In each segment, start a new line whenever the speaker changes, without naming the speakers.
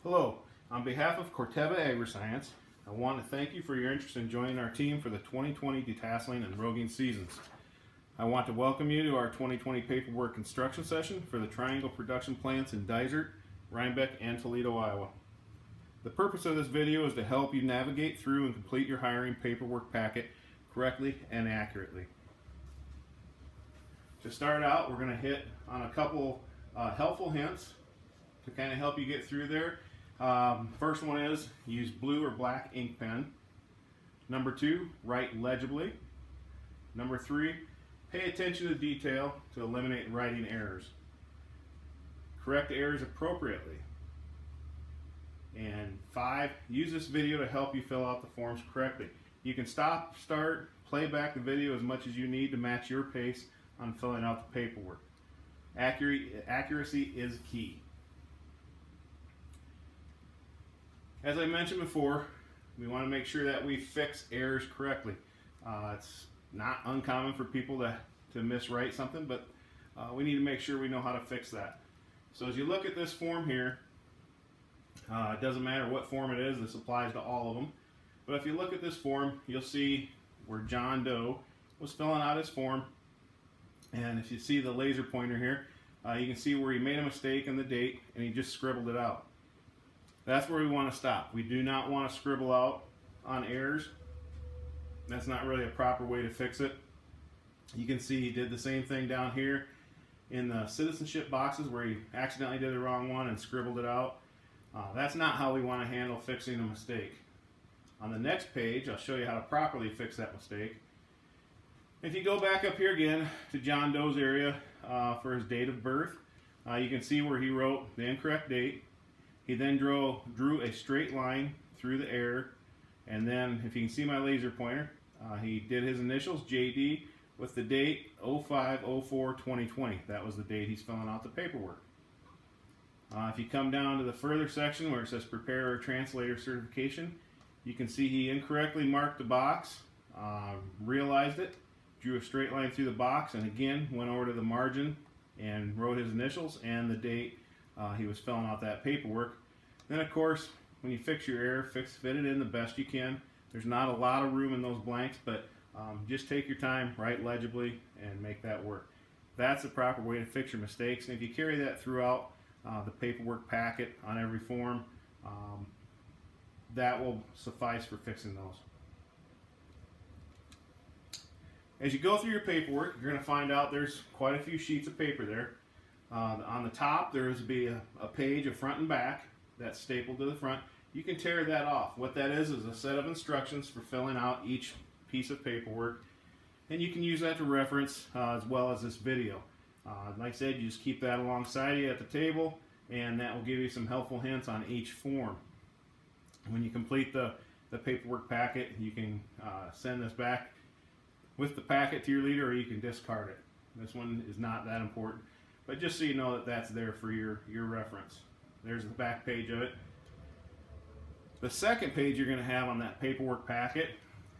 Hello, on behalf of Corteva Agriscience, I want to thank you for your interest in joining our team for the 2020 detasseling and roguing seasons. I want to welcome you to our 2020 paperwork construction session for the triangle production plants in Dysart, Reinbeck, and Toledo, Iowa. The purpose of this video is to help you navigate through and complete your hiring paperwork packet correctly and accurately. To start out, we're going to hit on a couple helpful hints to kind of help you get through there. First one is use blue or black ink pen. Number 2, write legibly. Number 3, pay attention to detail to eliminate writing errors. Correct errors appropriately. And 5, use this video to help you fill out the forms correctly. You can stop, start, play back the video as much as you need to match your pace on filling out the paperwork. Accuracy is key. As I mentioned before, we want to make sure that we fix errors correctly. It's not uncommon for people to miswrite something, but we need to make sure we know how to fix that. So as you look at this form here, it doesn't matter what form it is, this applies to all of them. But if you look at this form, you'll see where John Doe was filling out his form. And if you see the laser pointer here, you can see where he made a mistake in the date and he just scribbled it out. That's where we want to stop. We do not want to scribble out on errors. That's not really a proper way to fix it. You can see he did the same thing down here in the citizenship boxes where he accidentally did the wrong one and scribbled it out. That's not how we want to handle fixing a mistake. On the next page, I'll show you how to properly fix that mistake. If you go back up here again to John Doe's area for his date of birth, you can see where he wrote the incorrect date. He then drew a straight line through the error, and then if you can see my laser pointer, he did his initials, JD, with the date 05/04/2020. That was the date he's filling out the paperwork. If you come down to the further section where it says Preparer or Translator Certification, you can see he incorrectly marked the box, realized it, drew a straight line through the box, and again went over to the margin and wrote his initials and the date he was filling out that paperwork. Then of course, when you fix your error, fit it in the best you can. There's not a lot of room in those blanks, but just take your time, write legibly, and make that work. That's the proper way to fix your mistakes, and if you carry that throughout the paperwork packet on every form, that will suffice for fixing those. As you go through your paperwork, you're going to find out there's quite a few sheets of paper there. On the top, there will be a page of front and back that's stapled to the front. You can tear that off. What that is a set of instructions for filling out each piece of paperwork, and you can use that to reference as well as this video. Like I said, you just keep that alongside you at the table, and that will give you some helpful hints on each form. When you complete the paperwork packet, you can send this back with the packet to your leader, or you can discard it. This one is not that important, but just so you know that that's there for your reference. There's the back page of it. The second page you're going to have on that paperwork packet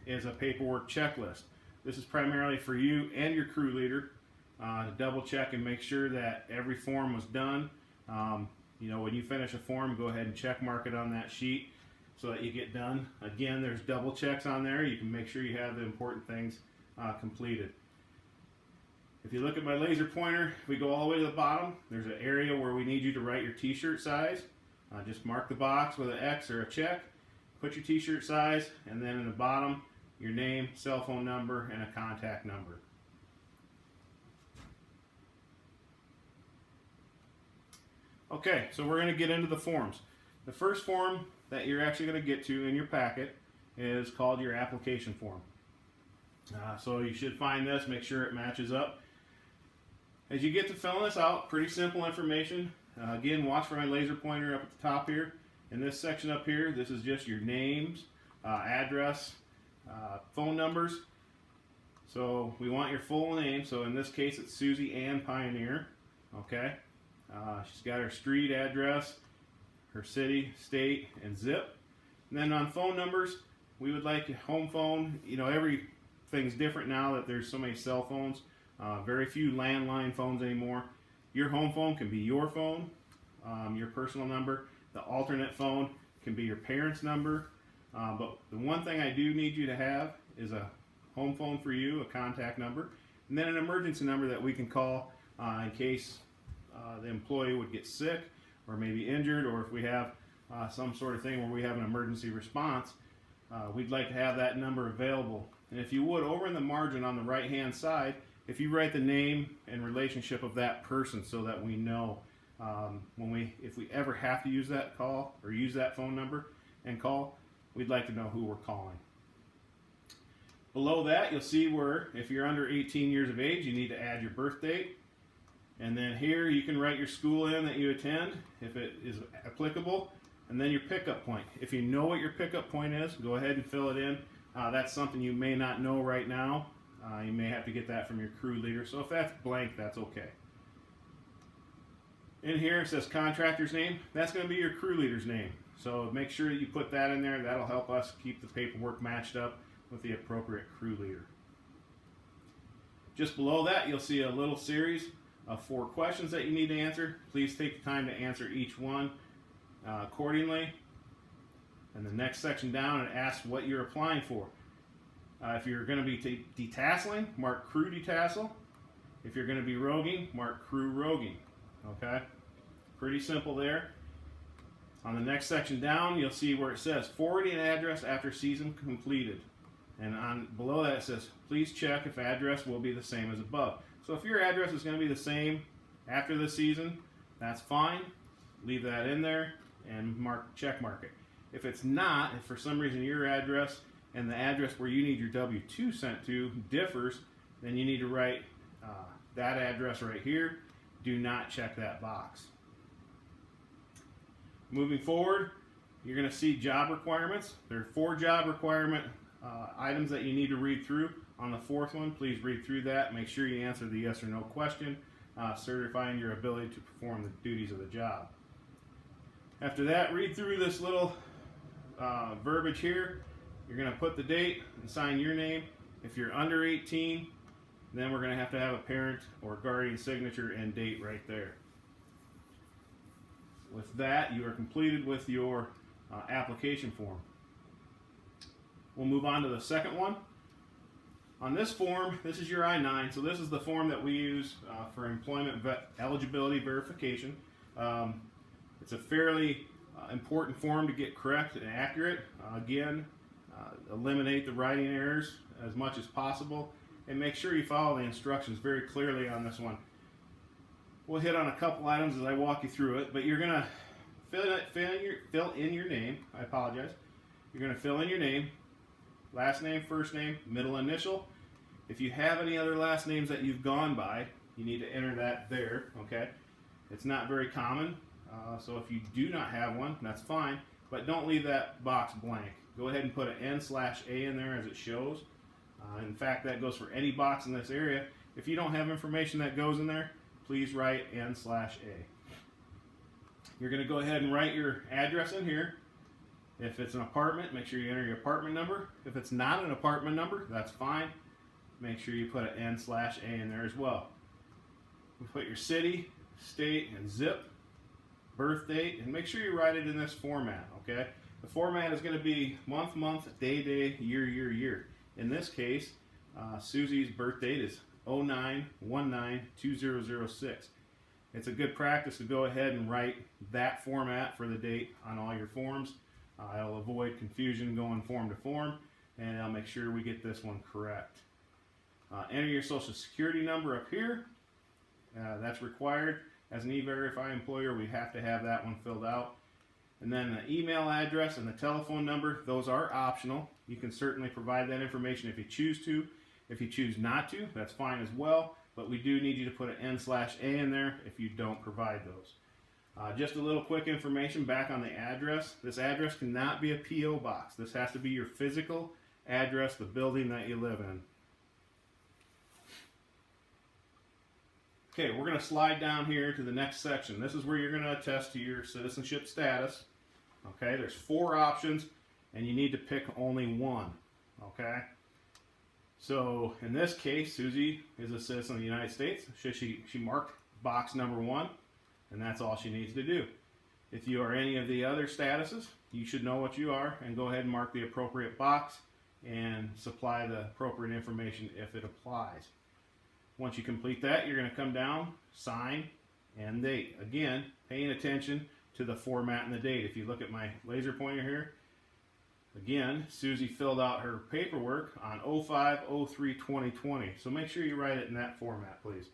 is a paperwork checklist. This is primarily for you and your crew leader to double check and make sure that every form was done. When you finish a form, go ahead and check mark it on that sheet so that you get done. Again, there's double checks on there. You can make sure you have the important things completed. If you look at my laser pointer, if we go all the way to the bottom, there's an area where we need you to write your t-shirt size. Just mark the box with an X or a check, put your t-shirt size, and then in the bottom, your name, cell phone number, and a contact number. Okay, so we're going to get into the forms. The first form that you're actually going to get to in your packet is called your application form. So you should find this, make sure it matches up. As you get to filling this out, pretty simple information. Again, watch for my laser pointer up at the top here. In this section up here, this is just your names, address, phone numbers. So we want your full name. So in this case, it's Susie Ann Pioneer. Okay. She's got her street address, her city, state, and zip. And then on phone numbers, we would like a home phone. Everything's different now that there's so many cell phones. Very few landline phones anymore. Your home phone can be your phone, your personal number, The alternate phone can be your parents' number, but the one thing I do need you to have is a home phone for you, a contact number, and then an emergency number that we can call in case the employee would get sick or maybe injured, or if we have some sort of thing where we have an emergency response. We'd like to have that number available. And if you would, over in the margin on the right hand side, if you write the name and relationship of that person so that we know if we ever have to use that call or use that phone number and call, we'd like to know who we're calling. Below that, you'll see where if you're under 18 years of age, you need to add your birth date. And then here you can write your school in that you attend if it is applicable, and then your pickup point. If you know what your pickup point is, go ahead and fill it in. That's something you may not know right now. You may have to get that from your crew leader. So if that's blank, that's okay. In here it says contractor's name. That's going to be your crew leader's name. So make sure that you put that in there. That'll help us keep the paperwork matched up with the appropriate crew leader. Just below that, you'll see a little series of 4 questions that you need to answer. Please take the time to answer each one accordingly. And the next section down, it asks what you're applying for. If you're going to be detasseling, mark crew detassel. If you're going to be roguing, mark crew roguing. Okay? Pretty simple there. On the next section down, you'll see where it says forwarding address after season completed. And on below that it says, please check if address will be the same as above. So if your address is going to be the same after the season, that's fine. Leave that in there and check mark it. If it's not, if for some reason your address and the address where you need your W-2 sent to differs, then you need to write that address right here. Do not check that box. Moving forward, you're going to see job requirements. There are 4 job requirement items that you need to read through. On the 4th one, please read through that. Make sure you answer the yes or no question, certifying your ability to perform the duties of the job. After that, read through this little verbiage here. You're going to put the date and sign your name. If you're under 18, then we're going to have a parent or guardian signature and date right there. With that, you are completed with your application form. We'll move on to the second one. On this form, this is your I-9, so this is the form that we use for employment eligibility verification. It's a fairly important form to get correct and accurate. Eliminate the writing errors as much as possible, and make sure you follow the instructions very clearly on this one. We'll hit on a couple items as I walk you through it, but you're going to fill in your name. I apologize. You're going to fill in your name, last name, first name, middle initial. If you have any other last names that you've gone by, you need to enter that there, okay? It's not very common, so if you do not have one, that's fine, but don't leave that box blank. Go ahead and put an N/A in there as it shows. In fact, that goes for any box in this area. If you don't have information that goes in there, please write N/A. You're going to go ahead and write your address in here. If it's an apartment, make sure you enter your apartment number. If it's not an apartment number, that's fine. Make sure you put an N/A in there as well. You put your city, state, and zip, birth date, and make sure you write it in this format, okay? The format is going to be month, day, year, year. In this case, Susie's birth date is 09/19/2006. It's a good practice to go ahead and write that format for the date on all your forms. It'll avoid confusion going form to form, and I'll make sure we get this one correct. Enter your social security number up here. That's required. As an E-Verify employer, we have to have that one filled out. And then the email address and the telephone number, those are optional. You can certainly provide that information if you choose to. If you choose not to, that's fine as well, but we do need you to put an N/A in there if you don't provide those. Just a little quick information back on the address. This address cannot be a P.O. box. This has to be your physical address, the building that you live in. Okay, we're going to slide down here to the next section. This is where you're going to attest to your citizenship status. Okay, there's 4 options, and you need to pick only one. Okay, so in this case, Susie is a citizen of the United States. She marked box number 1, and that's all she needs to do. If you are any of the other statuses, you should know what you are and go ahead and mark the appropriate box and supply the appropriate information if it applies. Once you complete that, you're going to come down, sign, and date. Again, paying attention to the format and the date. If you look at my laser pointer here, again, Susie filled out her paperwork on 05/03/2020. So make sure you write it in that format, please.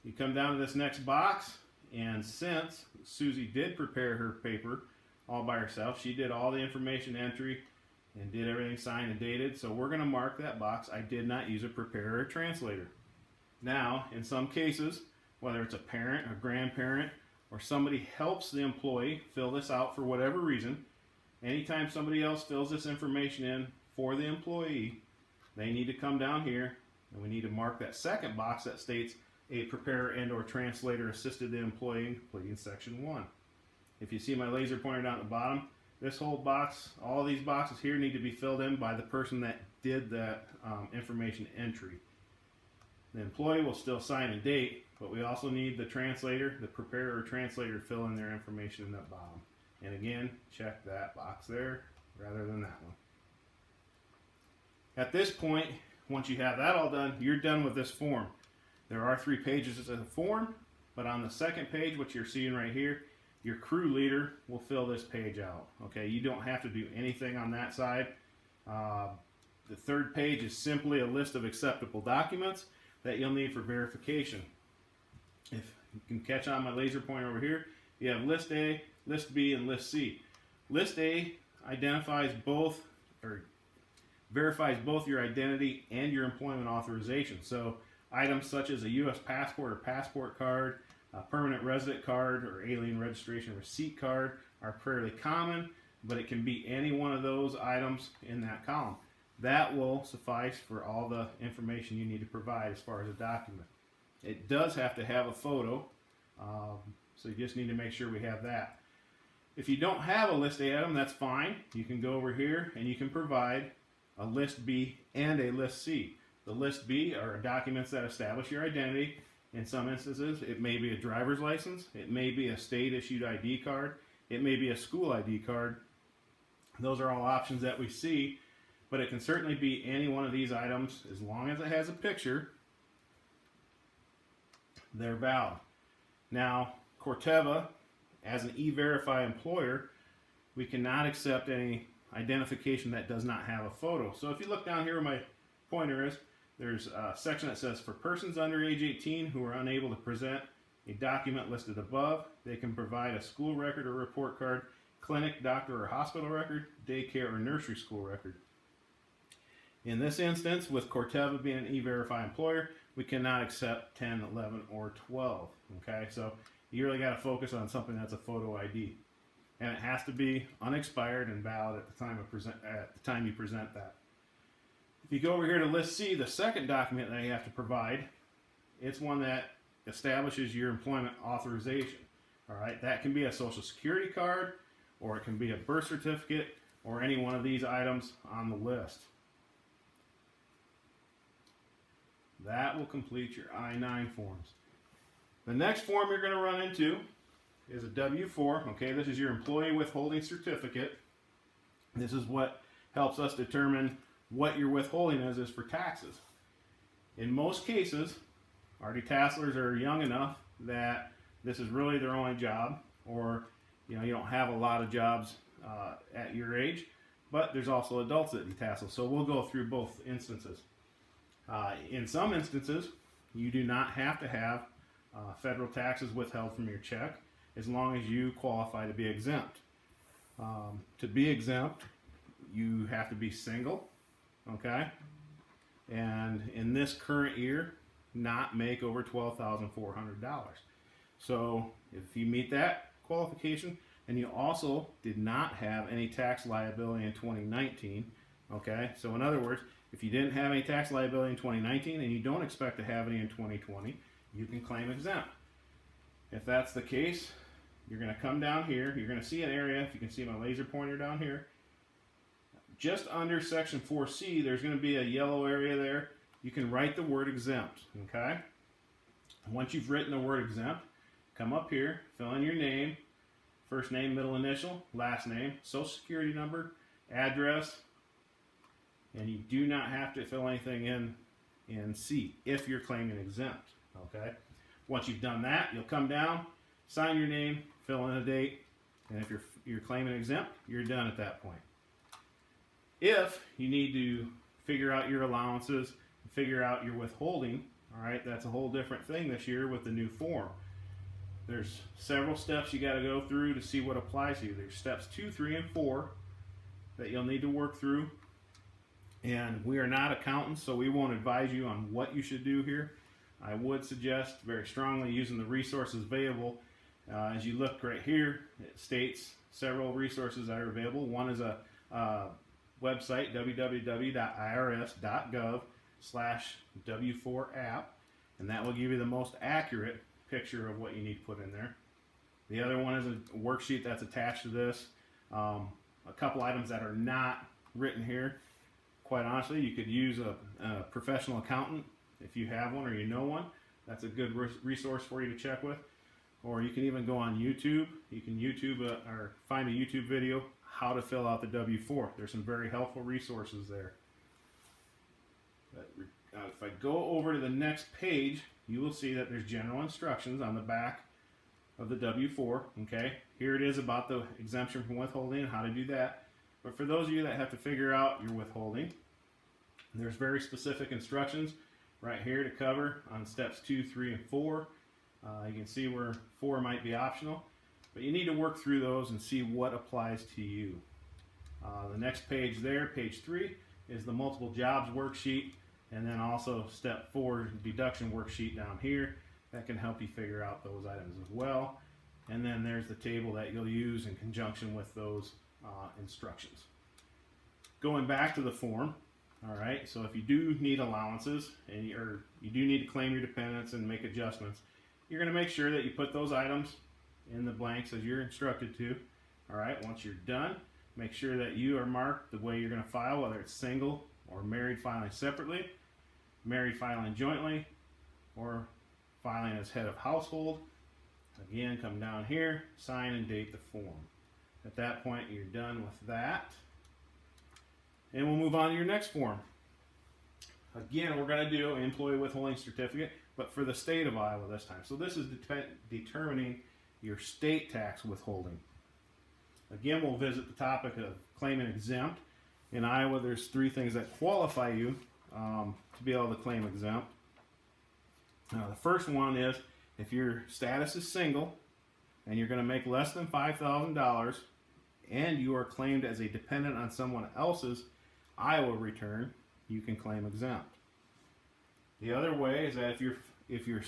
You come down to this next box, and since Susie did prepare her paper all by herself, she did all the information entry and did everything signed and dated. So we're going to mark that box, I did not use a preparer or translator. Now, in some cases, whether it's a parent, a grandparent, or somebody helps the employee fill this out for whatever reason, anytime somebody else fills this information in for the employee, they need to come down here and we need to mark that second box that states a preparer and or translator assisted the employee in completing section 1. If you see my laser pointer down at the bottom, this whole box, all these boxes here need to be filled in by the person that did that information entry. The employee will still sign and date, but we also need the translator, the preparer or translator to fill in their information in that bottom. And again, check that box there rather than that one. At this point, once you have that all done, you're done with this form. There are 3 pages of the form, but on the second page, what you're seeing right here, your crew leader will fill this page out. Okay, you don't have to do anything on that side. The third page is simply a list of acceptable documents that you'll need for verification. If you can catch on my laser pointer over here, you have List A, List B, and List C. List A identifies both, or verifies both your identity and your employment authorization. So items such as a U.S. passport or passport card, a permanent resident card, or alien registration receipt card are fairly common, but it can be any one of those items in that column. That will suffice for all the information you need to provide as far as a document. It does have to have a photo, so you just need to make sure we have that. If you don't have a List A item, that's fine. You can go over here and you can provide a List B and a List C. The List B are documents that establish your identity. In some instances, it may be a driver's license, it may be a state-issued ID card, it may be a school ID card. Those are all options that we see, but it can certainly be any one of these items as long as it has a picture. They're valid. Now, Corteva, as an E-Verify employer, we cannot accept any identification that does not have a photo. So if you look down here where my pointer is, there's a section that says, for persons under age 18 who are unable to present a document listed above, they can provide a school record or report card, clinic, doctor, or hospital record, daycare, or nursery school record. In this instance, with Corteva being an E-Verify employer, we cannot accept 10, 11, or 12. Okay, so you really got to focus on something that's a photo ID, and it has to be unexpired and valid at the time you present that. If you go over here to List C, the second document that you have to provide, it's one that establishes your employment authorization. All right, that can be a Social Security card, or it can be a birth certificate, or any one of these items on the list. That will complete your I-9 forms. The next form you're going to run into is a W-4. Okay, this is your employee withholding certificate. This is what helps us determine what your withholding is for taxes. In most cases, our detasselers are young enough that this is really their only job, or you don't have a lot of jobs at your age, but there's also adults that detassel. So we'll go through both instances. In some instances, you do not have to have federal taxes withheld from your check as long as you qualify to be exempt. To be exempt, you have to be single, okay? And in this current year, not make over $12,400. So if you meet that qualification, and you also did not have any tax liability in 2019, okay? So in other words, if you didn't have any tax liability in 2019 and you don't expect to have any in 2020, you can claim exempt. If that's the case, you're going to come down here. You're going to see an area, if you can see my laser pointer down here, just under section 4C, there's going to be a yellow area there. You can write the word exempt, okay? Once you've written the word exempt, come up here, fill in your name, first name, middle initial, last name, social security number, address, and you do not have to fill anything in C if you're claiming exempt. Okay. Once you've done that, you'll come down, sign your name, fill in a date, and if you're claiming exempt, you're done at that point. If you need to figure out your allowances, figure out your withholding, all right, that's a whole different thing this year with the new form. There's several steps you got to go through to see what applies to you. There's steps 2, 3, and 4 that you'll need to work through. And we are not accountants, so we won't advise you on what you should do here. I would suggest very strongly using the resources available. As you look right here, it states several resources that are available. One is a website, www.irs.gov/W4app, and that will give you the most accurate picture of what you need to put in there. The other one is a worksheet that's attached to this. A couple items that are not written here. Quite honestly, you could use a professional accountant if you have one or you know one. That's a good resource for you to check with. Or you can even go on YouTube. You can YouTube or find a YouTube video how to fill out the W-4. There's some very helpful resources there. But, if I go over to the next page, you will see that there's general instructions on the back of the W-4. Okay, here it is about the exemption from withholding and how to do that. But for those of you that have to figure out your withholding, there's very specific instructions right here to cover on steps 2, 3, and 4. You can see where 4 might be optional, but you need to work through those and see what applies to you. The next page there, page 3, is the multiple jobs worksheet, and then also step 4 deduction worksheet down here that can help you figure out those items as well. And then there's the table that you'll use in conjunction with those instructions. Going back to the form, all right, so if you do need allowances and you do need to claim your dependents and make adjustments, you're going to make sure that you put those items in the blanks as you're instructed to. All right, once you're done, make sure that you are marked the way you're going to file, whether it's single or married filing separately, married filing jointly, or filing as head of household. Again, come down here, sign and date the form. At that point, you're done with that. And we'll move on to your next form. Again, we're going to do employee withholding certificate, but for the state of Iowa this time. So this is determining your state tax withholding. Again, we'll visit the topic of claiming exempt. In Iowa, there's 3 things that qualify you to be able to claim exempt. The first one is if your status is single and you're going to make less than $5,000 and you are claimed as a dependent on someone else's Iowa return, you can claim exempt. The other way is that if your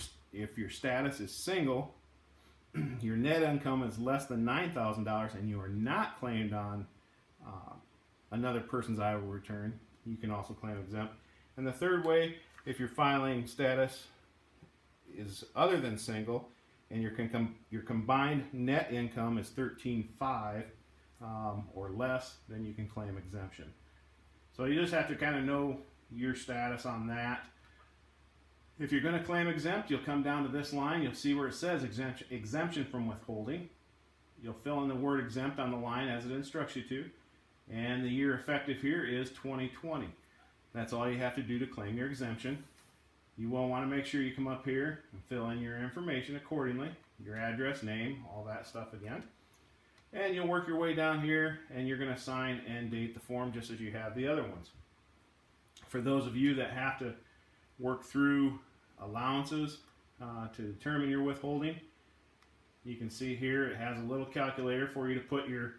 status is single, your net income is less than $9,000 and you are not claimed on another person's Iowa return, you can also claim exempt. And the third way, if your filing status is other than single and your combined net income is $13,500 or less, then you can claim exemption. So you just have to kind of know your status on that. If you're going to claim exempt, you'll come down to this line. You'll see where it says exemption from withholding. You'll fill in the word exempt on the line as it instructs you to. And the year effective here is 2020. That's all you have to do to claim your exemption. You will want to make sure you come up here and fill in your information accordingly. Your address, name, all that stuff again. And you'll work your way down here and you're going to sign and date the form just as you have the other ones. For those of you that have to work through allowances to determine your withholding, you can see here it has a little calculator for you to put your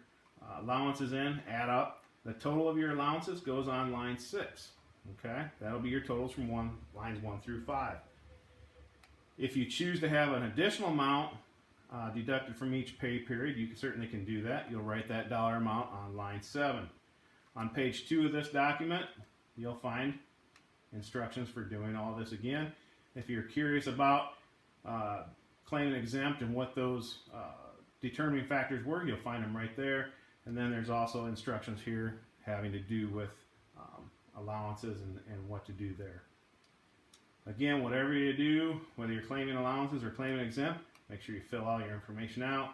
allowances in, add up. The total of your allowances goes on line 6. Okay, that'll be your totals from lines 1 through 5. If you choose to have an additional amount deducted from each pay period, you certainly can do that. You'll write that dollar amount on line 7. On page 2 of this document, you'll find instructions for doing all this again. If you're curious about claiming exempt and what those determining factors were, you'll find them right there. And then there's also instructions here having to do with allowances and what to do there. Again, whatever you do, whether you're claiming allowances or claiming exempt, Make sure you fill all your information out,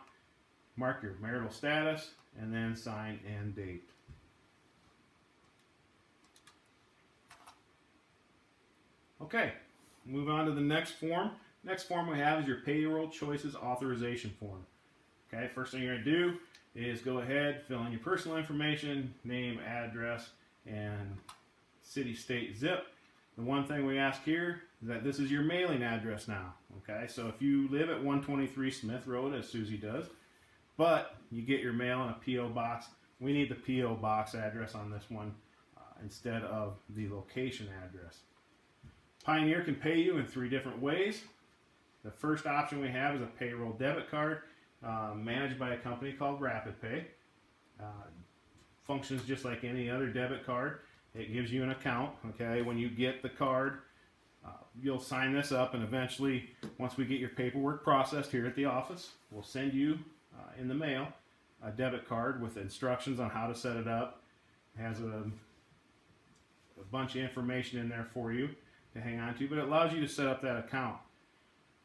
mark your marital status, and then sign and date. Okay, move on to the next form. Next form we have is your payroll choices authorization form. Okay, first thing you're going to do is go ahead, fill in your personal information, name, address, and city, state, zip. The one thing we ask here is that this is your mailing address now. Okay, so if you live at 123 Smith Road, as Susie does, but you get your mail in a P.O. box, we need the P.O. box address on this one instead of the location address. Pioneer can pay you in 3 different ways. The first option we have is a payroll debit card managed by a company called RapidPay. Functions just like any other debit card. It gives you an account. Okay, when you get the card, you'll sign this up, and eventually, once we get your paperwork processed here at the office, we'll send you in the mail a debit card with instructions on how to set it up. It has a bunch of information in there for you to hang on to, but it allows you to set up that account.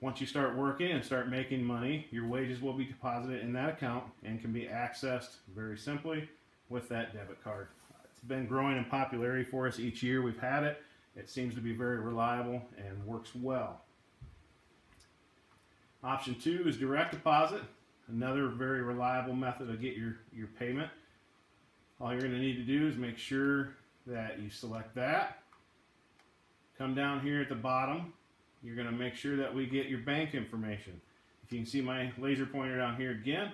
Once you start working and start making money, your wages will be deposited in that account and can be accessed very simply with that debit card. It's been growing in popularity for us each year we've had it. It seems to be very reliable and works well. Option 2 is direct deposit, another very reliable method to get your payment. All you're going to need to do is make sure that you select that. Come down here at the bottom. You're going to make sure that we get your bank information. If you can see my laser pointer down here again,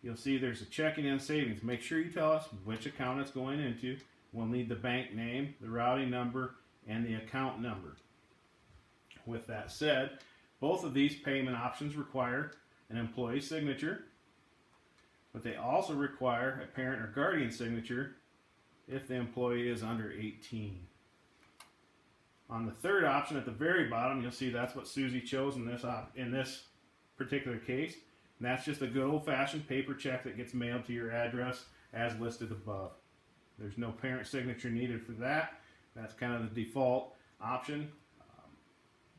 you'll see there's a checking and savings. Make sure you tell us which account it's going into. We'll need the bank name, the routing number, and the account number. With that said, both of these payment options require an employee signature, but they also require a parent or guardian signature if the employee is under 18. On the third option at the very bottom, you'll see that's what Susie chose in this particular case. And that's just a good old-fashioned paper check that gets mailed to your address as listed above. There's no parent signature needed for that. That's kind of the default option.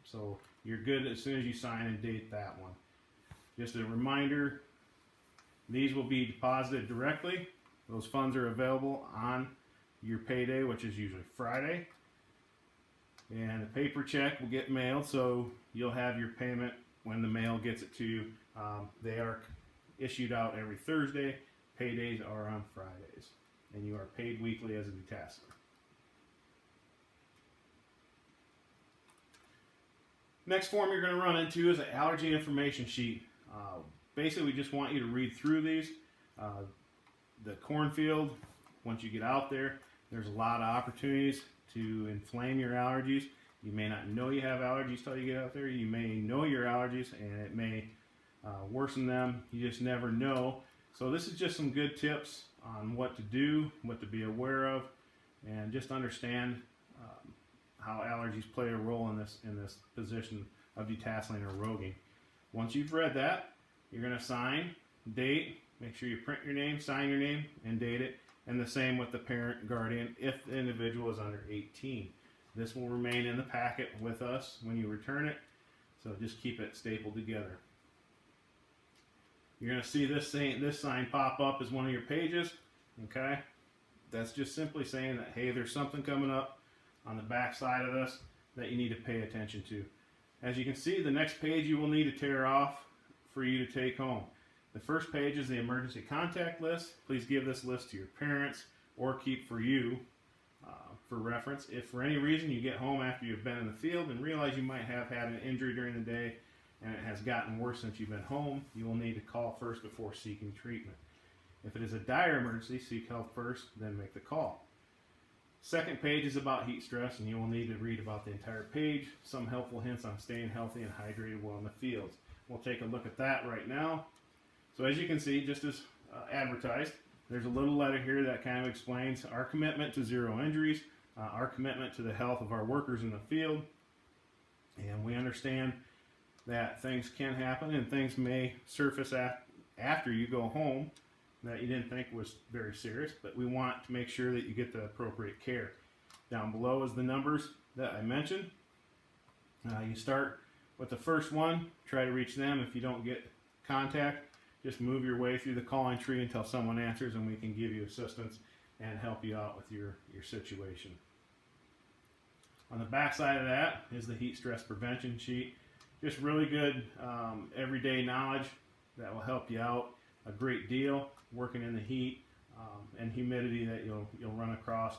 So you're good as soon as you sign and date that one. Just a reminder, these will be deposited directly. Those funds are available on your payday, which is usually Friday. And the paper check will get mailed, so you'll have your payment when the mail gets it to you. They are issued out every Thursday. Paydays are on Fridays. And you are paid weekly as a detasseler. Next form you're going to run into is an allergy information sheet. Basically, we just want you to read through these. The cornfield, once you get out there, there's a lot of opportunities to inflame your allergies. You may not know you have allergies till you get out there. You may know your allergies and it may worsen them. You just never know. So this is just some good tips on what to do, what to be aware of, and just understand how allergies play a role in this position of detasseling or roguing. Once you've read that, you're going to sign, date, make sure you print your name, sign your name, and date it. And the same with the parent guardian if the individual is under 18. This will remain in the packet with us when you return it, so just keep it stapled together. You're going to see this sign pop up as one of your pages. Okay, that's just simply saying that, hey, there's something coming up on the back side of this that you need to pay attention to. As you can see, the next page you will need to tear off for you to take home. The first page is the emergency contact list. Please give this list to your parents or keep for you for reference. If for any reason you get home after you've been in the field and realize you might have had an injury during the day and it has gotten worse since you've been home, you will need to call first before seeking treatment. If it is a dire emergency, seek help first, then make the call. Second page is about heat stress, and you will need to read about the entire page, some helpful hints on staying healthy and hydrated while in the fields. We'll take a look at that right now. So as you can see, just as advertised, there's a little letter here that kind of explains our commitment to zero injuries, our commitment to the health of our workers in the field, and we understand that things can happen and things may surface after you go home that you didn't think was very serious, but we want to make sure that you get the appropriate care. Down below is the numbers that I mentioned. You start But the first one, try to reach them. If you don't get contact, just move your way through the calling tree until someone answers, and we can give you assistance and help you out with your situation. On the back side of that is the heat stress prevention sheet. Just really good everyday knowledge that will help you out a great deal working in the heat and humidity that you'll run across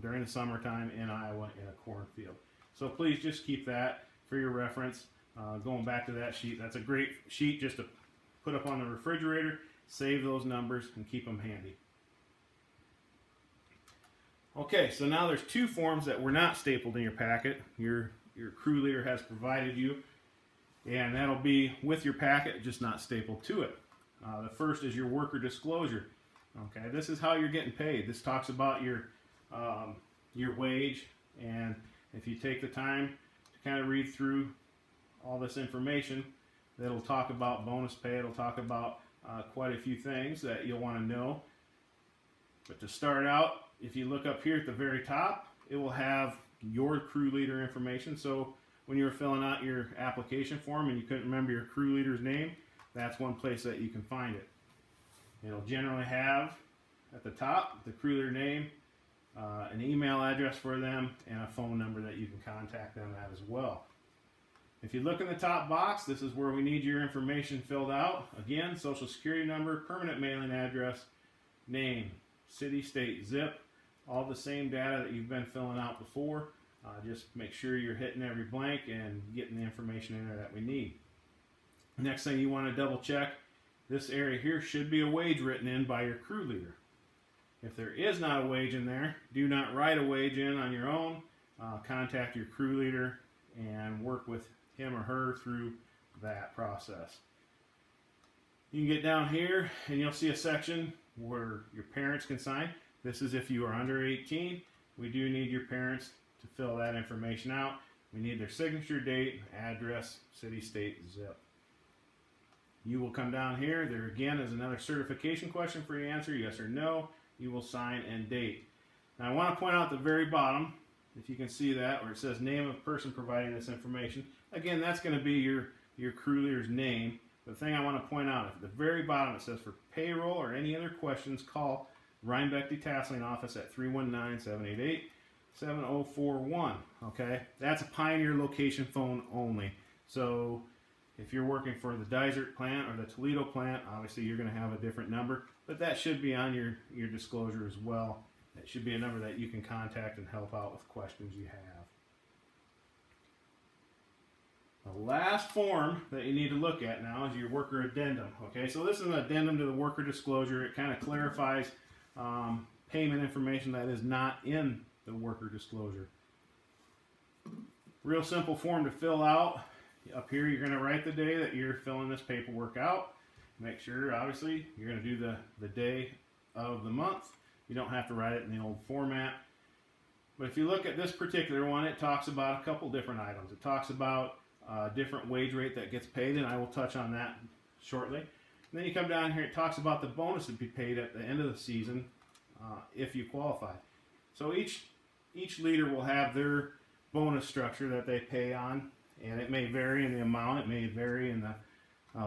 during the summertime in Iowa in a cornfield. So please just keep that for your reference. Going back to that sheet, that's a great sheet just to put up on the refrigerator, save those numbers, and keep them handy. Okay, so now there's two forms that were not stapled in your packet. Your crew leader has provided you, and that'll be with your packet, just not stapled to it. The first is your worker disclosure. Okay, this is how you're getting paid. This talks about your wage, and if you take the time to kind of read through all this information, it'll talk about bonus pay. It'll talk about quite a few things that you'll want to know. But to start out, if you look up here at the very top, it will have your crew leader information. So when you were filling out your application form and you couldn't remember your crew leader's name, that's one place that you can find it. It'll generally have at the top the crew leader name, an email address for them, and a phone number that you can contact them at as well. If you look in the top box, this is where we need your information filled out. Again, social security number, permanent mailing address, name, city, state, zip, all the same data that you've been filling out before. Just make sure you're hitting every blank and getting the information in there that we need. Next thing you want to double check, this area here should be a wage written in by your crew leader. If there is not a wage in there, do not write a wage in on your own. Contact your crew leader and work with him or her through that process. You can get down here and you'll see a section where your parents can sign. This is if you are under 18. We do need your parents to fill that information out. We need their signature, date, address, city, state, zip. You will come down here. There again is another certification question for you to answer, yes or no. You will sign and date. Now I want to point out the very bottom, if you can see that, where it says name of person providing this information. Again, that's going to be your crew leader's name. The thing I want to point out, at the very bottom it says for payroll or any other questions, call Reinbeck Detasseling office at 319-788-7041. Okay, that's a Pioneer location phone only. So if you're working for the Dysart plant or the Toledo plant, obviously you're going to have a different number, but that should be on your disclosure as well. That should be a number that you can contact and help out with questions you have. The last form that you need to look at now is your worker addendum. Okay, so this is an addendum to the worker disclosure. It kind of clarifies payment information that is not in the worker disclosure. Real simple form to fill out. Up here you're going to write the day that you're filling this paperwork out. Make sure, obviously, you're going to do the day of the month. You don't have to write it in the old format. But if you look at this particular one, it talks about a couple different items. It talks about different wage rate that gets paid, and I will touch on that shortly. And then you come down here, it talks about the bonus to be paid at the end of the season if you qualify. So each leader will have their bonus structure that they pay on, and it may vary in the amount, it may vary in the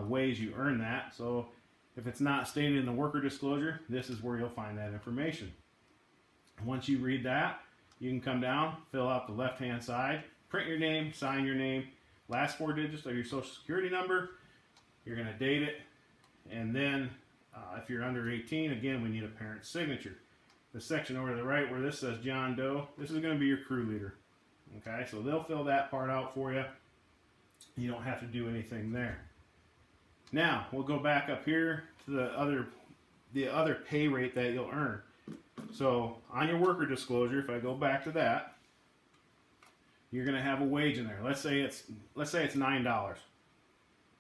ways you earn that. So if it's not stated in the worker disclosure, this is where you'll find that information. Once you read that, you can come down, fill out the left-hand side, print your name, sign your name, last four digits of your social security number. You're going to date it, and then if you're under 18, again, we need a parent's signature. The section over to the right where this says John Doe, this is going to be your crew leader. Okay, so they'll fill that part out for you. You don't have to do anything there. Now, we'll go back up here to the other pay rate that you'll earn. So, on your worker disclosure, if I go back to that, you're going to have a wage in there. Let's say it's $9.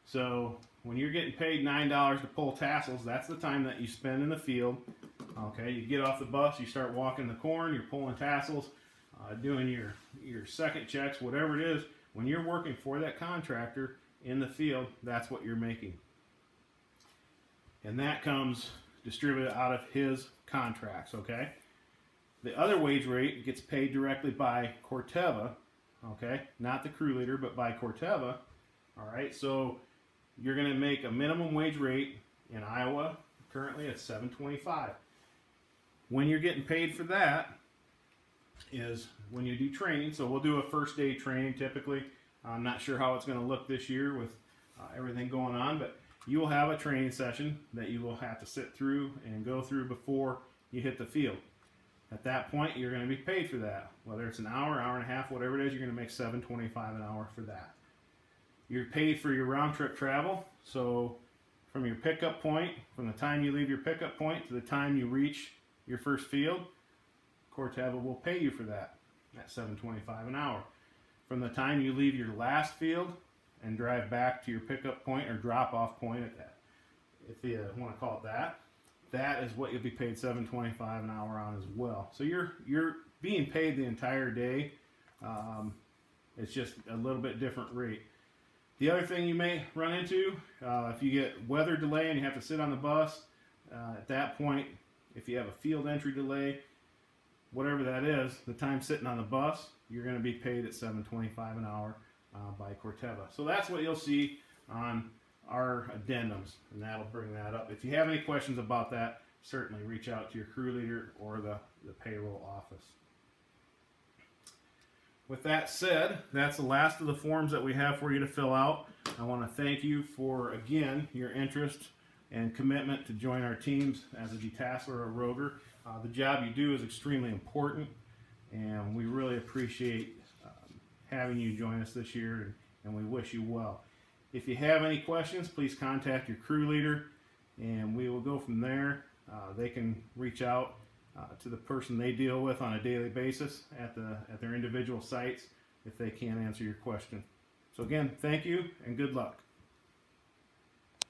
So, when you're getting paid $9 to pull tassels, that's the time that you spend in the field. Okay, you get off the bus, you start walking the corn, you're pulling tassels, doing your second checks, whatever it is. When you're working for that contractor in the field, that's what you're making. And that comes distributed out of his contracts, okay? The other wage rate gets paid directly by Corteva, okay? Not the crew leader, but by Corteva. All right, so you're going to make a minimum wage rate in Iowa. Currently it's $7.25. When you're getting paid for that is when you do training. So we'll do a first day training typically. I'm not sure how it's going to look this year with everything going on, but you will have a training session that you will have to sit through and go through before you hit the field. At that point, you're going to be paid for that. Whether it's an hour, hour and a half, whatever it is, you're going to make $7.25 an hour for that. You're paid for your round trip travel. So from your pickup point, from the time you leave your pickup point to the time you reach your first field, Corteva will pay you for that at $7.25 an hour. From the time you leave your last field and drive back to your pickup point or drop-off point, at that, if you want to call it that, that is what you'll be paid $7.25 an hour on as well. So you're being paid the entire day. It's just a little bit different rate. The other thing you may run into, if you get weather delay and you have to sit on the bus, at that point, if you have a field entry delay, whatever that is, the time sitting on the bus, you're going to be paid at $7.25 an hour by Corteva. So that's what you'll see on our addendums, and that'll bring that up. If you have any questions about that, certainly reach out to your crew leader or the payroll office. With that said, that's the last of the forms that we have for you to fill out. I want to thank you for, again, your interest and commitment to join our teams as a detasseler or roger. The job you do is extremely important, and we really appreciate having you join us this year, and we wish you well. If you have any questions, please contact your crew leader, and we will go from there. They can reach out to the person they deal with on a daily basis at their individual sites if they can't answer your question. So again, thank you and good luck.